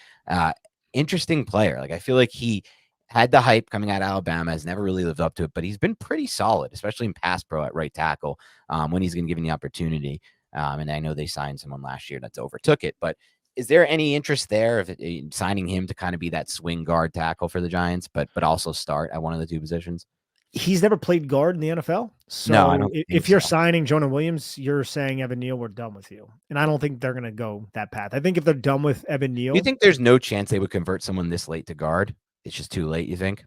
Interesting player. Like I feel like he had the hype coming out of Alabama, has never really lived up to it, but he's been pretty solid, especially in pass pro at right tackle when he's going to give him the opportunity. And I know they signed someone last year that's overtook it, but is there any interest there of signing him to kind of be that swing guard tackle for the Giants, but also start at one of the two positions? He's never played guard in the NFL. No, I So don't think if you're so. signing Jonah Williams, you're saying Evan Neal, we're done with you. And I don't think they're going to go that path. I think if they're done with Evan Do you Neal, think there's no chance they would convert someone this late to guard? It's just too late, you think?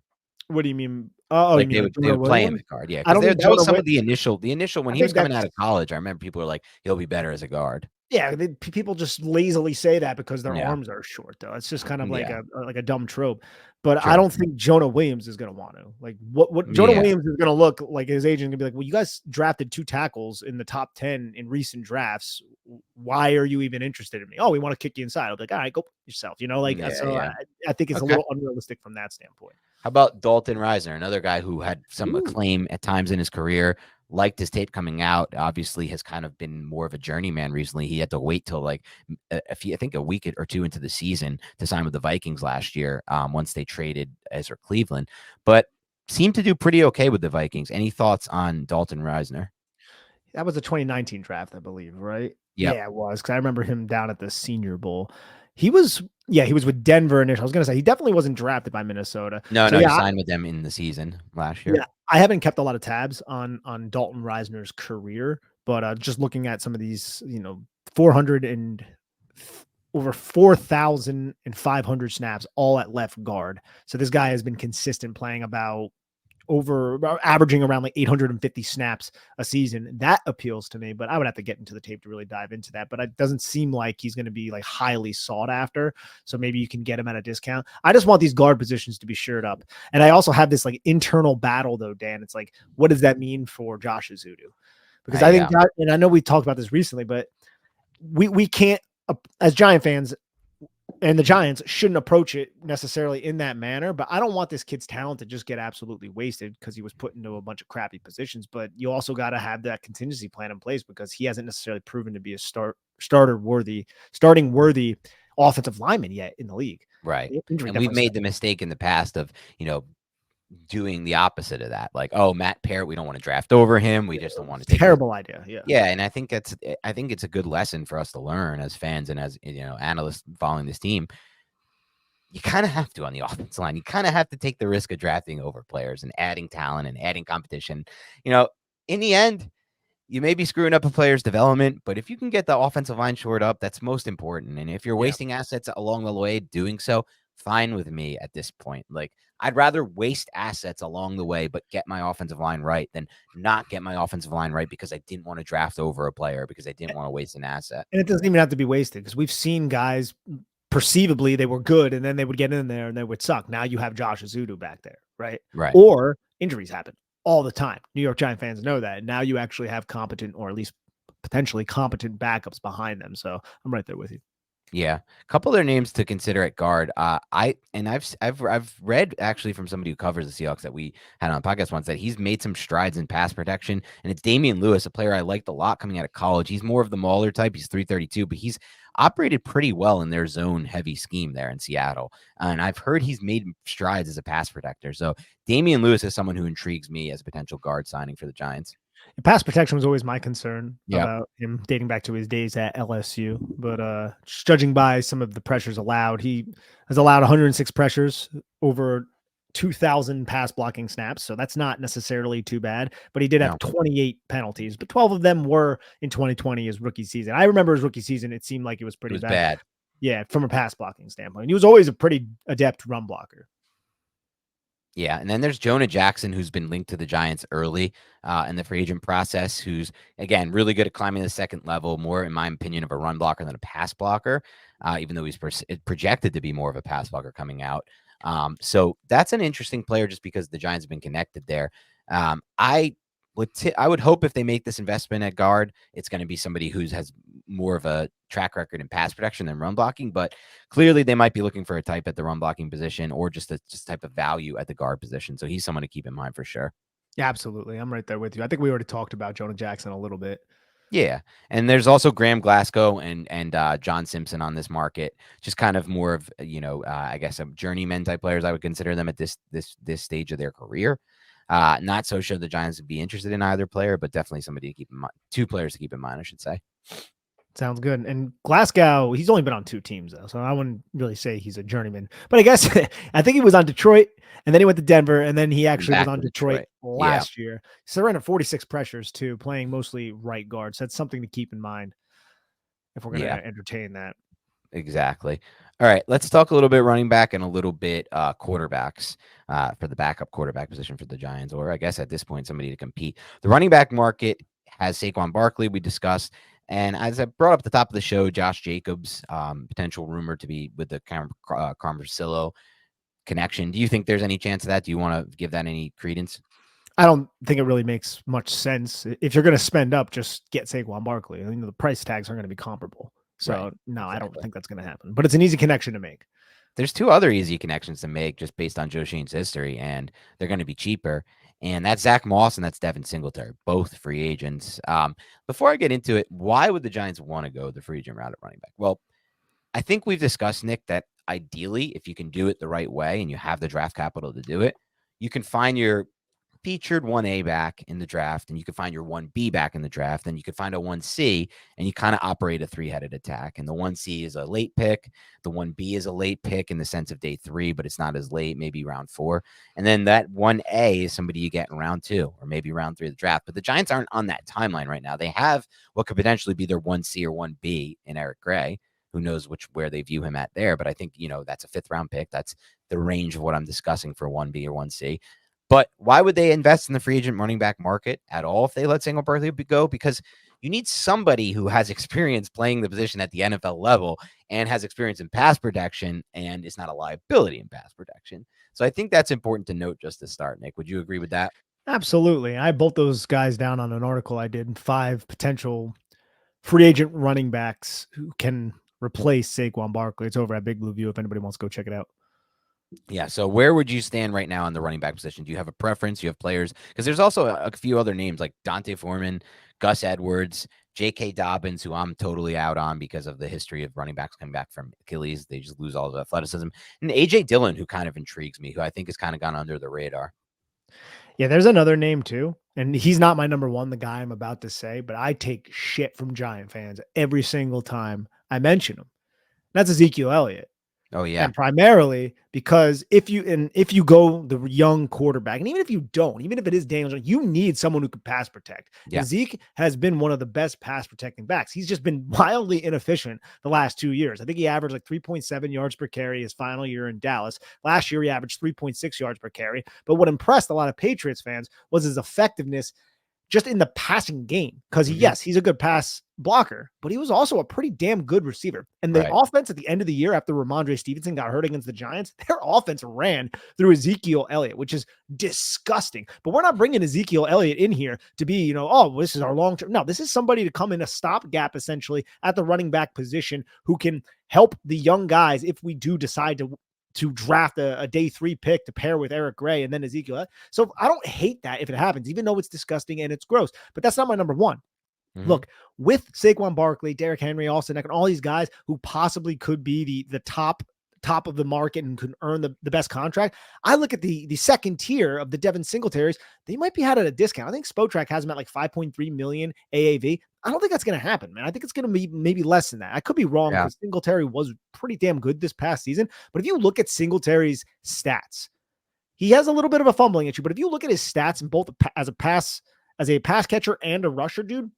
what do you mean? Oh, you Like mean like they Jonah would play him Williams? at guard, yeah. I Because don't think that was Jonah. some of the initial when I he was think coming that's out of college. I remember people were like, he'll be better as a guard. Yeah, people just lazily say that because their Yeah, arms are short, though. It's just kind of like yeah, a dumb trope. But I true. don't think Jonah Williams is going to want to. Like what Jonah Yeah, Williams is going to look like. His agent going to be like, "Well, you guys drafted 2 tackles in the top 10 in recent drafts. Why are you even interested in me? Oh, we want to kick you inside." I'll be like, "All right, go yourself." You know, like so. yeah. I think it's a Okay. little unrealistic from that standpoint. How about Dalton Reisner, another guy who had some Ooh. acclaim at times in his career, liked his tape coming out, obviously has kind of been more of a journeyman recently. He had to wait till like I think a week or two into the season to sign with the Vikings last year once they traded Ezra Cleveland, but seemed to do pretty okay with the Vikings. Any thoughts on Dalton Reisner? That was a 2019 draft, I believe, right? Yep. Yeah, it was because I remember him down at the Senior Bowl. He was with Denver initially. I was gonna say he definitely wasn't drafted by Minnesota. No, So he yeah, signed with them in the season last year. I haven't kept a lot of tabs on Dalton Reisner's career, but just looking at some of these, 400 and over 4,500 snaps all at left guard. So this guy has been consistent playing averaging around like 850 snaps a season. That appeals to me, but I would have to get into the tape to really dive into that. But it doesn't seem like he's going to be like highly sought after. So maybe you can get him at a discount. I just want these guard positions to be shored up. And I also have this like internal battle though, Dan. It's like, what does that mean for Josh Azudu? Because I think that, and I know we talked about this recently, but we can't, as Giant fans, and the Giants shouldn't approach it necessarily in that manner, but I don't want this kid's talent to just get absolutely wasted because he was put into a bunch of crappy positions. But you also got to have that contingency plan in place because he hasn't necessarily proven to be a starting worthy offensive lineman yet in the league. Right. And we've made the mistake in the past of, doing the opposite of that. Like, oh, Matt Parrott, we don't want to draft over him. We just don't want to take terrible idea. Yeah. Yeah. And I think it's a good lesson for us to learn as fans and as, analysts following this team. You kind of have to on the offensive line. You kind of have to take the risk of drafting over players and adding talent and adding competition. In the end, you may be screwing up a player's development, but if you can get the offensive line shored up, that's most important. And if you're wasting assets along the way doing so, fine with me at this point. Like, I'd rather waste assets along the way, but get my offensive line right than not get my offensive line right because I didn't want to draft over a player because I didn't want to waste an asset. And it doesn't even have to be wasted because we've seen guys perceivably they were good and then they would get in there and they would suck. Now you have Josh Azudu back there, right? Right. Or injuries happen all the time. New York Giant fans know that. Now you actually have competent or at least potentially competent backups behind them. So I'm right there with you. Yeah, a couple other names to consider at guard. I've read actually from somebody who covers the Seahawks that we had on a podcast once that he's made some strides in pass protection, and it's Damian Lewis, a player I liked a lot coming out of college. He's more of the mauler type. He's 332, but he's operated pretty well in their zone heavy scheme there in Seattle, and I've heard he's made strides as a pass protector. So Damian Lewis is someone who intrigues me as a potential guard signing for the Giants. Pass protection was always my concern Yeah, about him dating back to his days at LSU. But just judging by some of the pressures allowed, he has allowed 106 pressures over 2,000 pass blocking snaps. So that's not necessarily too bad. But he did have no, 28 penalties, but 12 of them were in 2020, his rookie season. I remember his rookie season, it seemed like it was it pretty was bad. bad. Yeah, from a pass blocking standpoint. He was always a pretty adept run blocker. Yeah, and then there's Jonah Jackson, who's been linked to the Giants early in the free agent process, who's, again, really good at climbing the second level, more, in my opinion, of a run blocker than a pass blocker, even though he's projected to be more of a pass blocker coming out. So that's an interesting player just because the Giants have been connected there. I would hope if they make this investment at guard, it's going to be somebody who has more of a track record in pass protection than run blocking, but clearly they might be looking for a type at the run blocking position or just a type of value at the guard position. So he's someone to keep in mind for sure. Yeah, absolutely. I'm right there with you. I think we already talked about Jonah Jackson a little bit. Yeah, and there's also Graham Glasgow and John Simpson on this market. Just kind of more of I guess some journeyman type players. I would consider them at this stage of their career. Not so sure the Giants would be interested in either player, but definitely somebody to keep in mind. Two players to keep in mind, I should say. Sounds good. And Glasgow, he's only been on 2 teams though, so I wouldn't really say he's a journeyman. But I guess I think he was on Detroit, and then he went to Denver, and then he actually was on Detroit last year. So they're in 46 pressures too, playing mostly right guard. So that's something to keep in mind if we're going to entertain that. Exactly. All right, let's talk a little bit running back and a little bit quarterbacks for the backup quarterback position for the Giants, or I guess at this point, somebody to compete. The running back market has Saquon Barkley, we discussed. And as I brought up at the top of the show, Josh Jacobs, potential rumor to be with the Carmicillo connection. Do you think there's any chance of that? Do you want to give that any credence? I don't think it really makes much sense. If you're going to spend up, just get Saquon Barkley. The price tags aren't going to be comparable. So, right, no, exactly. I don't think that's going to happen. But it's an easy connection to make. There's 2 other easy connections to make just based on Joe Schoen's history, and they're going to be cheaper. And that's Zach Moss and that's Devin Singletary, both free agents. Before I get into it, why would the Giants want to go the free agent route at running back? Well, I think we've discussed, Nick, that ideally, if you can do it the right way and you have the draft capital to do it, you can find your featured 1A back in the draft and you can find your 1B back in the draft and you can find a 1C and you kind of operate a 3-headed attack. And the 1C is a late pick. The 1B is a late pick in the sense of day 3, but it's not as late, maybe round 4. And then that 1A is somebody you get in round 2 or maybe round 3 of the draft. But the Giants aren't on that timeline right now. They have what could potentially be their 1C or 1B in Eric Gray. Who knows where they view him at there. But I think, that's a 5th round pick. That's the range of what I'm discussing for 1B or 1C. But why would they invest in the free agent running back market at all if they let Saquon Barkley go? Because you need somebody who has experience playing the position at the NFL level and has experience in pass protection and is not a liability in pass protection. So I think that's important to note just to start, Nick. Would you agree with that? Absolutely. I both those guys down on an article I did, 5 potential free agent running backs who can replace Saquon Barkley. It's over at Big Blue View if anybody wants to go check it out. Yeah. So where would you stand right now in the running back position? Do you have a preference? Do you have players? Because there's also a few other names like Dante Foreman, Gus Edwards, J.K. Dobbins, who I'm totally out on because of the history of running backs coming back from Achilles. They just lose all of the athleticism. And A.J. Dillon, who kind of intrigues me, who I think has kind of gone under the radar. Yeah, there's another name too. And he's not my number one, the guy I'm about to say, but I take shit from Giant fans every single time I mention him. That's Ezekiel Elliott. Oh, yeah. And primarily because if you go the young quarterback, and even if you don't, even if it is Daniel Jones, you need someone who can pass protect. Yeah. And Zeke has been one of the best pass protecting backs. He's just been wildly inefficient the last 2 years. I think he averaged like 3.7 yards per carry his final year in Dallas. Last year, he averaged 3.6 yards per carry. But what impressed a lot of Patriots fans was his effectiveness just in the passing game. Because yes, he's a good pass blocker, but he was also a pretty damn good receiver. And the offense at the end of the year, after Ramondre Stevenson got hurt against the Giants, their offense ran through Ezekiel Elliott, which is disgusting. But we're not bringing Ezekiel Elliott in here to be, this is our long term. No, this is somebody to come in a stopgap essentially at the running back position who can help the young guys if we do decide to draft a day 3 pick to pair with Eric Gray and then Ezekiel. So I don't hate that if it happens, even though it's disgusting and it's gross. But that's not my number one. Look, with Saquon Barkley, Derrick Henry, Austin Eckler, and all these guys who possibly could be the top of the market and could earn the best contract, I look at the second tier of the Devin Singletaries. They might be had at a discount. I think Spotrac has them at like 5.3 million AAV. I don't think that's going to happen, man. I think it's going to be maybe less than that. I could be wrong because Singletary was pretty damn good this past season. But if you look at Singletary's stats, he has a little bit of a fumbling issue. But if you look at his stats in both as a pass catcher and a rusher, dude,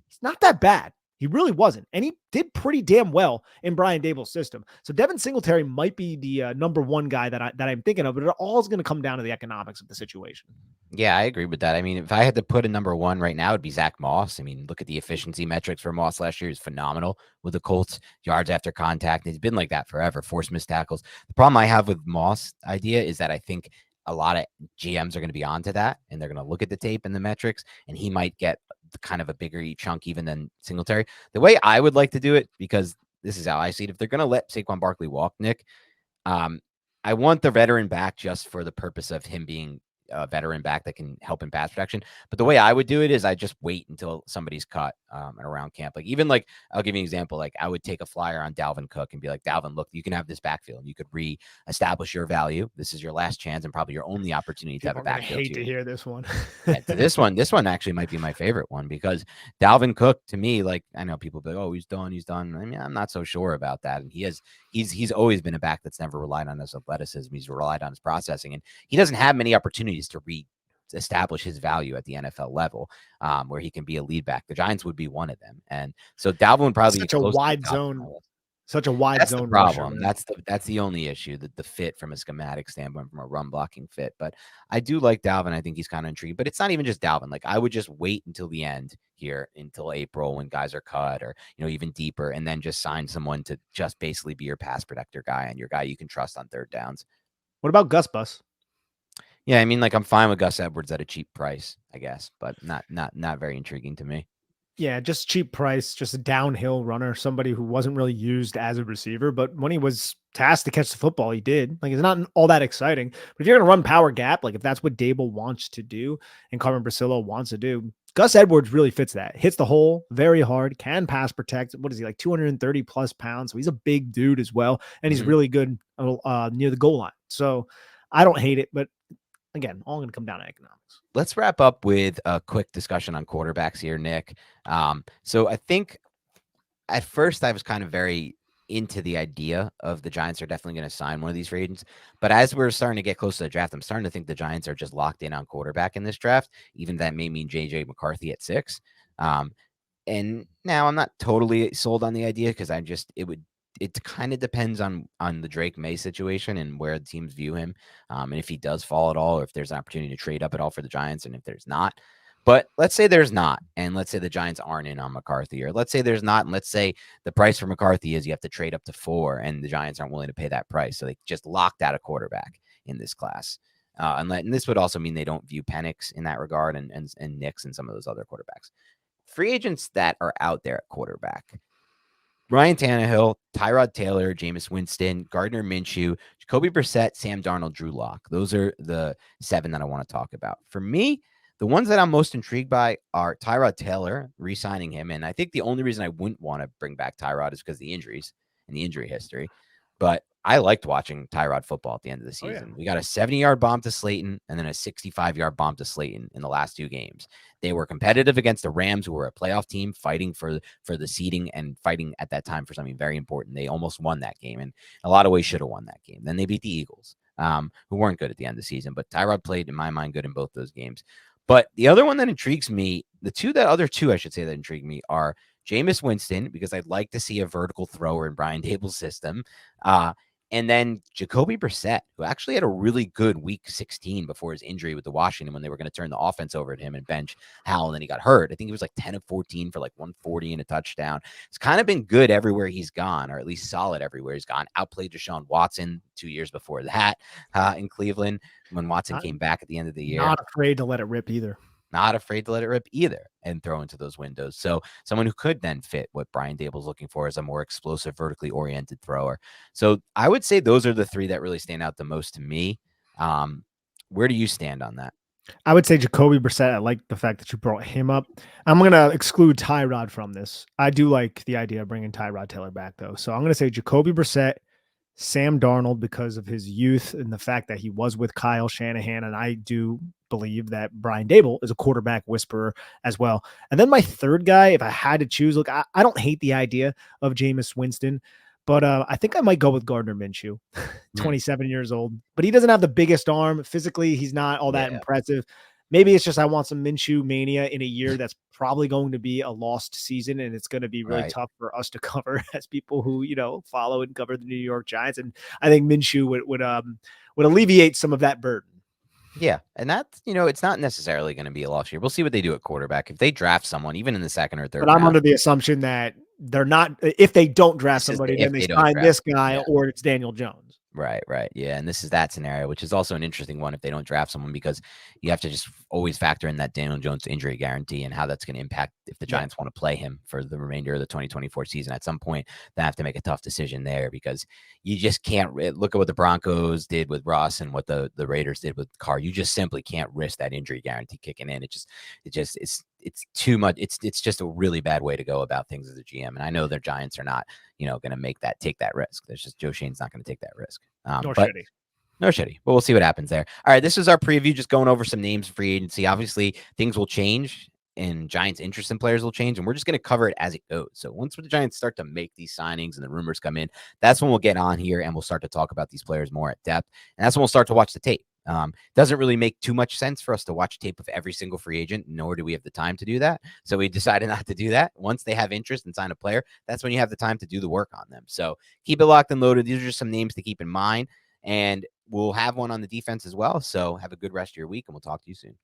he's not that bad. He really wasn't. And he did pretty damn well in Brian Daboll's system. So Devin Singletary might be the number one guy that I'm thinking of, but it all is going to come down to the economics of the situation. Yeah, I agree with that. I mean, if I had to put a number one right now, it'd be Zach Moss. I mean, look at the efficiency metrics for Moss last year. Is phenomenal with the Colts, yards after contact. He's been like that forever, forced missed tackles. The problem I have with Moss idea is that I think a lot of GMs are going to be onto that, and they're going to look at the tape and the metrics, and he might get kind of a bigger chunk even than Singletary. The way I would like to do it, because this is how I see it, if they're going to let Saquon Barkley walk, Nick, I want the veteran back just for the purpose of him being a veteran back that can help in pass protection. But the way I would do it is I just wait until somebody's cut around camp. Like even like, I'll give you an example. Like I would take a flyer on Dalvin Cook and be like, Dalvin, look, you can have this backfield. You could re-establish your value. This is your last chance and probably your only opportunity to have a backfield. I hate to hear this one. Yeah, this one actually might be my favorite one because Dalvin Cook, to me, like I know people be like, oh, he's done. I mean, I'm not so sure about that. And he's always been a back that's never relied on his athleticism. He's relied on his processing, and he doesn't have many opportunities to establish his value at the NFL level, where he can be a lead back. The Giants would be one of them, and so Dalvin would probably such a wide zone. Such a wide that's zone. The problem. That's the only issue, that the fit from a schematic standpoint, from a run blocking fit. But I do like Dalvin. I think he's kind of intrigued. But it's not even just Dalvin. Like I would just wait until the end here, until April when guys are cut, or even deeper, and then just sign someone to just basically be your pass protector guy and your guy you can trust on third downs. What about Gus Bus? Yeah, I mean, like I'm fine with Gus Edwards at a cheap price, I guess, but not very intriguing to me. Yeah, just cheap price, just a downhill runner, somebody who wasn't really used as a receiver, but when he was tasked to catch the football, he did. Like, it's not all that exciting. But if you're going to run power gap, like if that's what Dable wants to do and Carmen Brasillo wants to do, Gus Edwards really fits that. Hits the hole very hard, can pass protect. What is he, like 230 plus pounds? So he's a big dude as well, and he's really good near the goal line. So I don't hate it, but again, all going to come down to economics. Let's wrap up with a quick discussion on quarterbacks here, Nick. So I think at first I was kind of very into the idea of the Giants are definitely going to sign one of these free agents. But as we're starting to get close to the draft, I'm starting to think the Giants are just locked in on quarterback in this draft. Even that may mean JJ McCarthy at 6. And now I'm not totally sold on the idea because it kind of depends on the Drake May situation and where the teams view him. And if he does fall at all, or if there's an opportunity to trade up at all for the Giants, and if there's not. But let's say there's not, and let's say the Giants aren't in on McCarthy, or let's say there's not, and let's say the price for McCarthy is you have to trade up to 4, and the Giants aren't willing to pay that price. So they just locked out a quarterback in this class. And this would also mean they don't view Penix in that regard, and Nix and some of those other quarterbacks. Free agents that are out there at quarterback: Ryan Tannehill, Tyrod Taylor, Jameis Winston, Gardner Minshew, Jacoby Brissett, Sam Darnold, Drew Lock. Those are the 7 that I want to talk about. For me, the ones that I'm most intrigued by are Tyrod Taylor, re-signing him. And I think the only reason I wouldn't want to bring back Tyrod is because of the injuries and the injury history. But I liked watching Tyrod football at the end of the season. Oh, yeah. We got a 70-yard bomb to Slayton and then a 65-yard bomb to Slayton in the last 2 games. They were competitive against the Rams, who were a playoff team, fighting for the seeding and fighting at that time for something very important. They almost won that game, and in a lot of ways should have won that game. Then they beat the Eagles, who weren't good at the end of the season. But Tyrod played, in my mind, good in both those games. But the other one that intrigues me, the other two I should say that intrigue me are Jameis Winston, because I'd like to see a vertical thrower in Brian Dable's system, And then Jacoby Brissett, who actually had a really good week 16 before his injury with the Washington when they were going to turn the offense over to him and bench Howell, and then he got hurt. I think he was like 10 of 14 for like 140 and a touchdown. It's kind of been good everywhere he's gone, or at least solid everywhere he's gone. Outplayed Deshaun Watson 2 years before that in Cleveland when Watson came back at the end of the year. Not afraid to let it rip either. Not afraid to let it rip either and throw into those windows. So someone who could then fit what Brian Dable's looking for is a more explosive, vertically oriented thrower. So I would say those are the three that really stand out the most to me. Where do you stand on that? I would say Jacoby Brissett. I like the fact that you brought him up. I'm going to exclude Tyrod from this. I do like the idea of bringing Tyrod Taylor back, though. So I'm going to say Jacoby Brissett, Sam Darnold, because of his youth and the fact that he was with Kyle Shanahan. And I do believe that Brian Dable is a quarterback whisperer as well. And then my third guy, if I had to choose, look, I don't hate the idea of Jameis Winston, but I think I might go with Gardner Minshew, 27 years old, but he doesn't have the biggest arm. Physically, he's not all that impressive. Maybe it's just I want some Minshew mania in a year that's probably going to be a lost season, and it's going to be really tough for us to cover as people who, follow and cover the New York Giants. And I think Minshew would alleviate some of that burden. Yeah, and that's, it's not necessarily going to be a lost year. We'll see what they do at quarterback. If they draft someone, even in the second or third round. But I'm under the assumption that they're not, if they don't draft somebody, then they sign this guy or it's Daniel Jones. Right. Yeah. And this is that scenario, which is also an interesting one if they don't draft someone, because you have to just always factor in that Daniel Jones injury guarantee and how that's going to impact if the Giants want to play him for the remainder of the 2024 season. At some point, they have to make a tough decision there, because you just can't look at what the Broncos did with Ross and what the Raiders did with Carr. You just simply can't risk that injury guarantee kicking in. It's too much. It's just a really bad way to go about things as a GM. And I know their Giants are not, going to take that risk. There's just Joe Schoen's not going to take that risk. Nor should he. But we'll see what happens there. All right, this is our preview, just going over some names, free agency. Obviously, things will change and Giants' interest in players will change, and we're just going to cover it as it goes. So once the Giants start to make these signings and the rumors come in, that's when we'll get on here and we'll start to talk about these players more at depth. And that's when we'll start to watch the tape. Doesn't really make too much sense for us to watch tape of every single free agent, nor do we have the time to do that. So we decided not to do that. Once they have interest and sign a player, that's when you have the time to do the work on them. So keep it locked and loaded. These are just some names to keep in mind, and we'll have one on the defense as well. So have a good rest of your week, and we'll talk to you soon.